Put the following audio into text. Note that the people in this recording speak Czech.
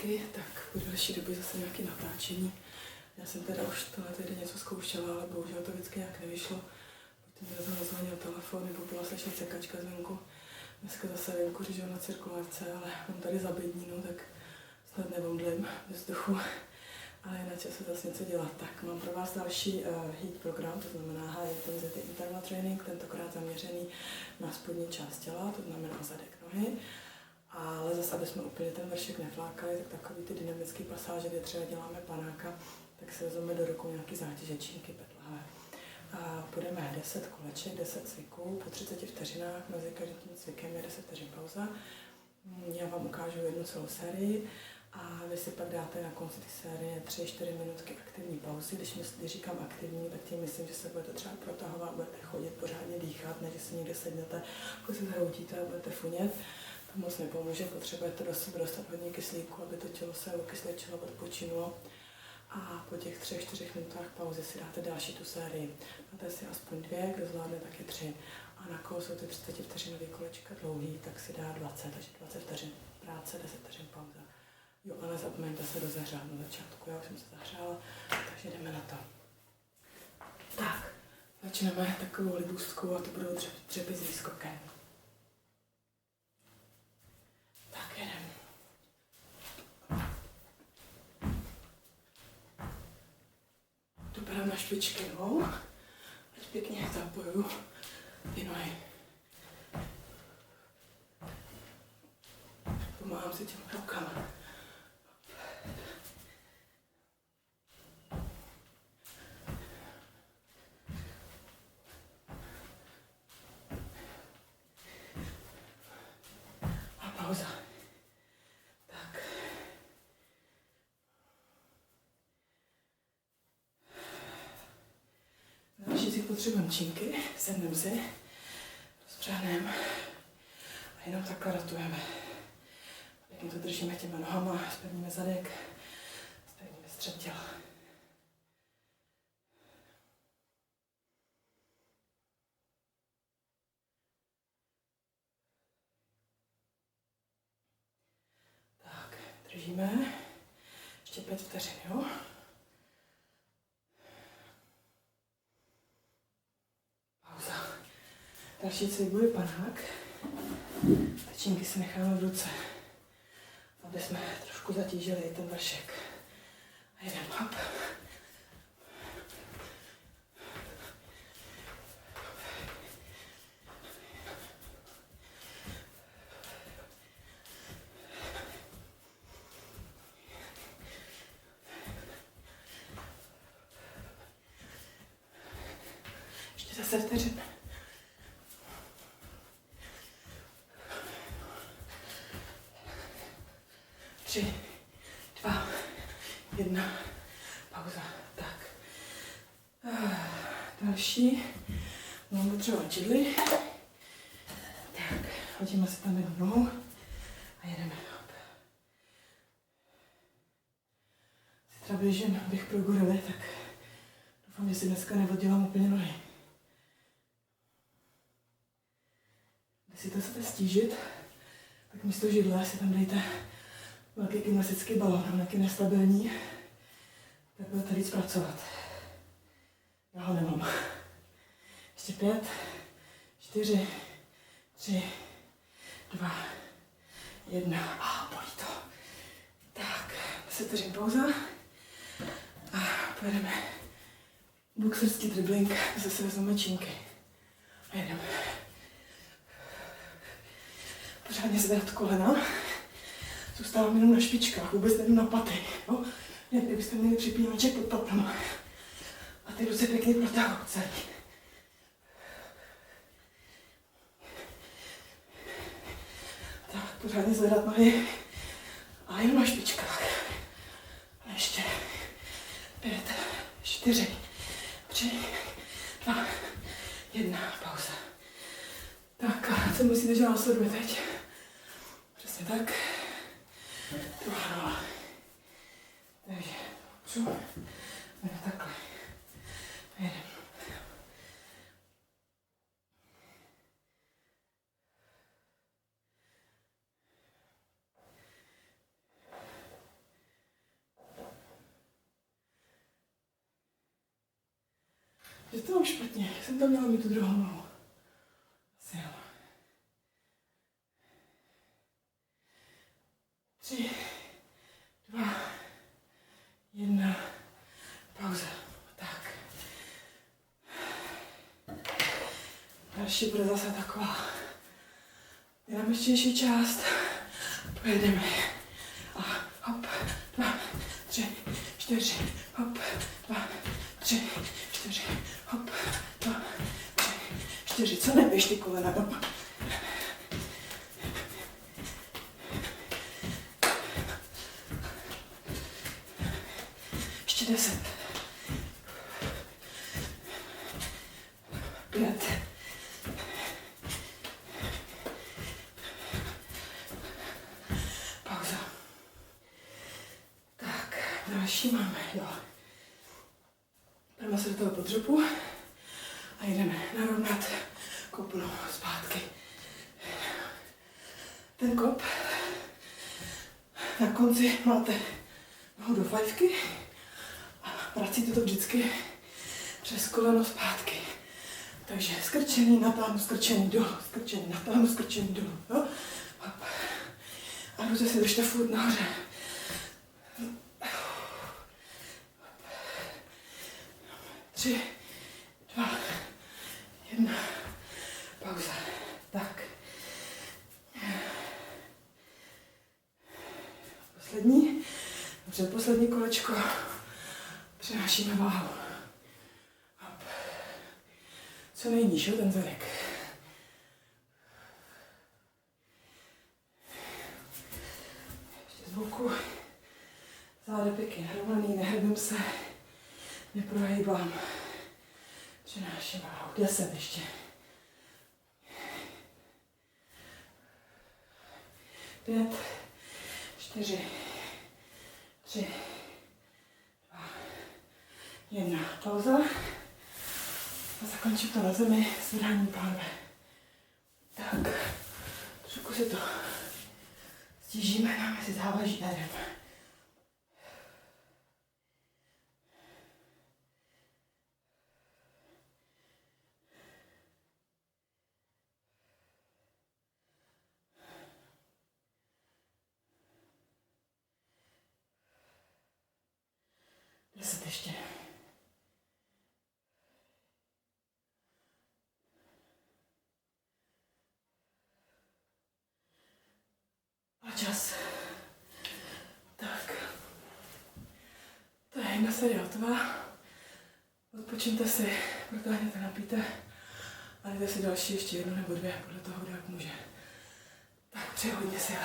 taky, tak po delší době zase nějaké natáčení. Já jsem teda už tohle týden něco zkoušela, ale bohužel to vždycky nějak nevyšlo. Buď mi rozhonil telefon, nebo byla slyšet sekačka zvenku. Dneska zase venku řežou na cirkulárce, ale mám tady zabednínu, tak snad nevomdlím ve vzduchu. Ale jinak se zase něco dělat. Tak mám pro vás další HEAT program, to znamená High Intensity Interval Training, tentokrát zaměřený na spodní část těla, to znamená zadek nohy. Ale zase, aby jsme úplně ten vršek neflákali, tak takový ty dynamické pasáže, kde třeba děláme panáka, tak si vezmeme do rukou nějaký zátěže, činky, petlahve. A půjdeme 10 koleček, 10 cviků, po 30 vteřinách, mezi každým cvikem je 10 vteřin pauza. Já vám ukážu jednu celou sérii a vy si pak dáte na konci té série 3-4 minutky aktivní pauzy. Když říkám aktivní, tak tím myslím, že se budete třeba protahovat, budete chodit, pořádně dýchat, ne že si někde sednete, jako se zhroutíte a budete funět. To moc nepomůže, potřebujete do sebe dostat hodně kyslíku, aby to tělo se okysličilo, odpočinulo. A po těch 3-4 minutách pauzy si dáte další tu sérii. Dáte si aspoň 2, kdo zvládne taky 3. A na koho jsou ty 30 vteřinový kolečka dlouhý, tak si dá 20, takže 20 vteřin práce, 10 vteřin pauza. Jo, ale nezapomeňte se rozehřát na začátku, já už jsem se zahřála, takže jdeme na to. Tak, začneme takovou libůstkou a to budou dřepy s výskokem. Tak, jedem. Dobrám na špičky nohou, ať pěkně zapojuju ty nohy. Pomáhám si těm rukama. A pauza. Tak. Další si potřebujeme činky, sedneme si, rozpřáhneme a jenom takhle rotujeme. Pěkně to držíme těma nohama, zpevníme zadek, zpevníme střed těla. Tak, držíme. Ještě 5 vteřin, jo? Pauza. Další cvik bude panák. Činky si necháme v ruce, aby jsme trošku zatížili ten vršek. A jeden hop. Ještě 10 vteřin. 3, 2, 1, pauza. Tak. Další. Mám potřebovat čidly. Tak, hodíme si tam jednou nohou a jedeme. Hop. Zítra běžím, abych pro gorily, tak doufám, že si dneska neoddělám úplně nohy. Když si to chcete stížit, tak místo židle si tam dejte velký gymnastický balón, on taky nestabilní, tak budete víc pracovat. Já ho nemám. Ještě 5, 4, 3, 2, 1 a bolí to. Tak, 10 vteřin pauza a pojedeme boxerský dribbling, zase vezmeme činky a jedeme. Pořádně zvedat kolena. Zůstávám jenom na špičkách, vůbec nejdu na paty. Jo? Jak byste měli připínaček pod patama. A ty ruce pěkně protáhnout celý. Tak, pořádně zvedat nohy. A jenom na špičkách. A ještě 5, 4, 3, 2, 1, pauza. Tak, a co myslíte, že následuje teď? Přesně tak. Druhá noha. Takže popřu. Jdeme takhle. Jedem. Že to mám špatně, jsem tam měla mít tu druhou nohu. Asi jo. 3, 2, 1, pauza. Tak. Další bude zase taková dynamičtější část. Pojedeme. A hop, 2, 3, 4, hop, 2, 3, 4, hop, 2, 3, 4. Co neběž ty kolena doma? Ještě 10. 5. Pauza. Tak, další máme, jo. Jdeme se do toho podřepu a jdeme narovnat kopnu zpátky. Ten kop, na konci máte nohu do fajfky a vracíte to vždycky přes koleno zpátky. Takže skrčený, natáhnu, skrčený dolů, skrčený, natáhnu, skrčený dolů. Jo? Hop. A ruce si držte furt nahoře. 3, 2, 1, pauza. Tak. Poslední, předposlední kolečko. Přenášíme váhu. Hop. Co nejníž, jo, ten zadek. Ještě z boku. Záda pěkně hromady, nehrbím se. Neprohejbám. Přenáším váhu. 10 ještě. 5, 4, 3, 2, 1. Pauza. A zakončím to na zemi s vydáním pánve. Tak. Trošku si to stížíme, dáme si závaží jadem. Ještě. A čas. Tak. To je jedna série hotová. Odpočiňte si, protáhněte, napijte a dejte si další ještě jednu nebo dvě, podle toho, kdo jak může. Tak přeji hodně sil.